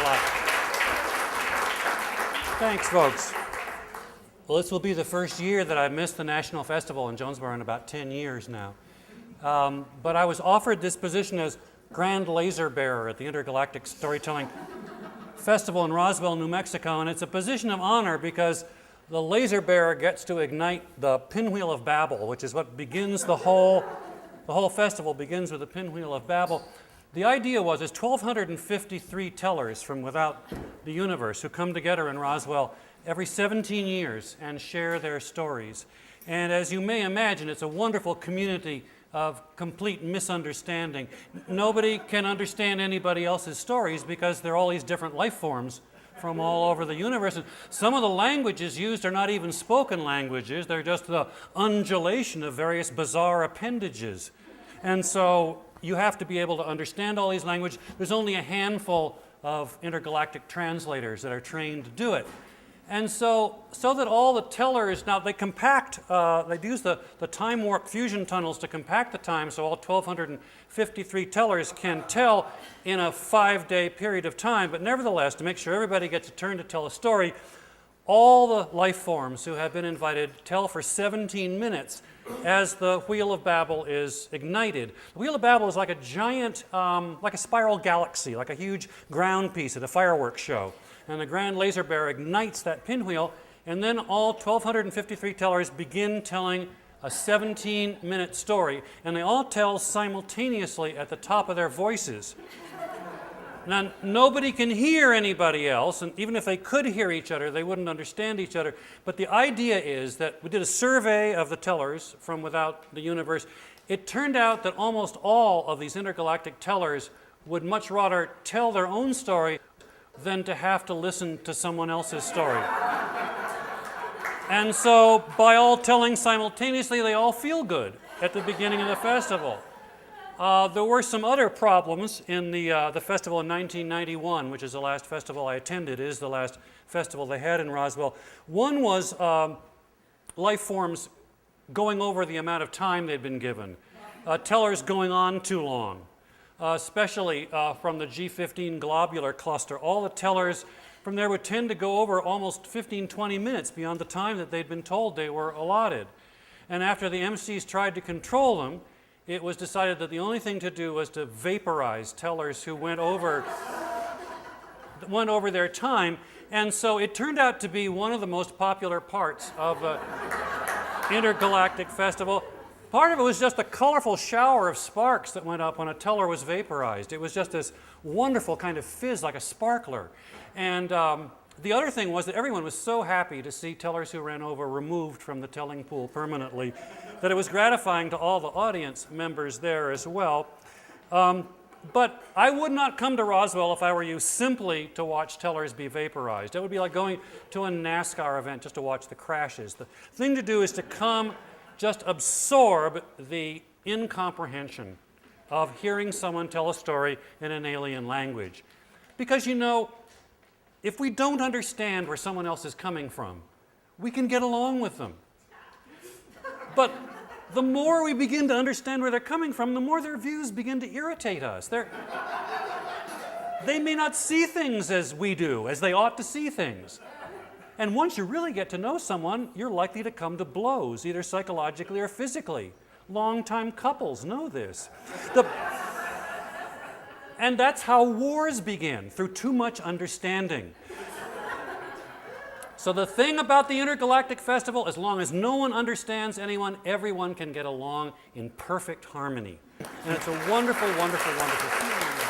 lot. Thanks, folks. Well, this will be the first year that I've missed the National Festival in Jonesboro in about 10 years now. But I was offered this position as Grand Laser Bearer at the Intergalactic Storytelling Festival in Roswell, New Mexico, and it's a position of honor because the laser bearer gets to ignite the Pinwheel of Babel, which is what begins the whole festival begins with the Pinwheel of Babel. The idea was there's 1,253 tellers from without the universe who come together in Roswell every 17 years and share their stories. And as you may imagine, it's a wonderful community of complete misunderstanding. Nobody can understand anybody else's stories because there are all these different life forms from all over the universe. And some of the languages used are not even spoken languages. They're just the undulation of various bizarre appendages. And so you have to be able to understand all these languages. There's only a handful of intergalactic translators that are trained to do it. And so that all the tellers, now they compact, they use the time warp fusion tunnels to compact the time so all 1,253 tellers can tell in a 5-day period of time. But nevertheless, to make sure everybody gets a turn to tell a story, all the life forms who have been invited tell for 17 minutes as the Wheel of Babel is ignited. The Wheel of Babel is like a giant, like a spiral galaxy, like a huge ground piece at a fireworks show. And the Grand Laser Bearer ignites that pinwheel, and then all 1,253 tellers begin telling a 17-minute story, and they all tell simultaneously at the top of their voices. Now, nobody can hear anybody else, and even if they could hear each other, they wouldn't understand each other. But the idea is that we did a survey of the tellers from without the universe. It turned out that almost all of these intergalactic tellers would much rather tell their own story than to have to listen to someone else's story. And so, by all telling simultaneously, they all feel good at the beginning of the festival. There were some other problems in the festival in 1991, which is the last festival I attended. It is the last festival they had in Roswell. One was life forms going over the amount of time they'd been given. Tellers going on too long. Especially from the G15 globular cluster. All the tellers from there would tend to go over almost 15-20 minutes beyond the time that they'd been told they were allotted. And after the MCs tried to control them, it was decided that the only thing to do was to vaporize tellers who went over their time. And so it turned out to be one of the most popular parts of the Intergalactic Festival. Part of it was just a colorful shower of sparks that went up when a teller was vaporized. It was just this wonderful kind of fizz, like a sparkler. And the other thing was that everyone was so happy to see tellers who ran over removed from the telling pool permanently that it was gratifying to all the audience members there as well. But I would not come to Roswell if I were you simply to watch tellers be vaporized. It would be like going to a NASCAR event just to watch the crashes. The thing to do is to come just absorb the incomprehension of hearing someone tell a story in an alien language. Because, you know, if we don't understand where someone else is coming from, we can get along with them. But the more we begin to understand where they're coming from, the more their views begin to irritate us. They may not see things as we do, as they ought to see things. And once you really get to know someone, you're likely to come to blows, either psychologically or physically. Longtime couples know this. And that's how wars begin, through too much understanding. So the thing about the Intergalactic Festival, as long as no one understands anyone, everyone can get along in perfect harmony. And it's a wonderful, wonderful, wonderful feeling.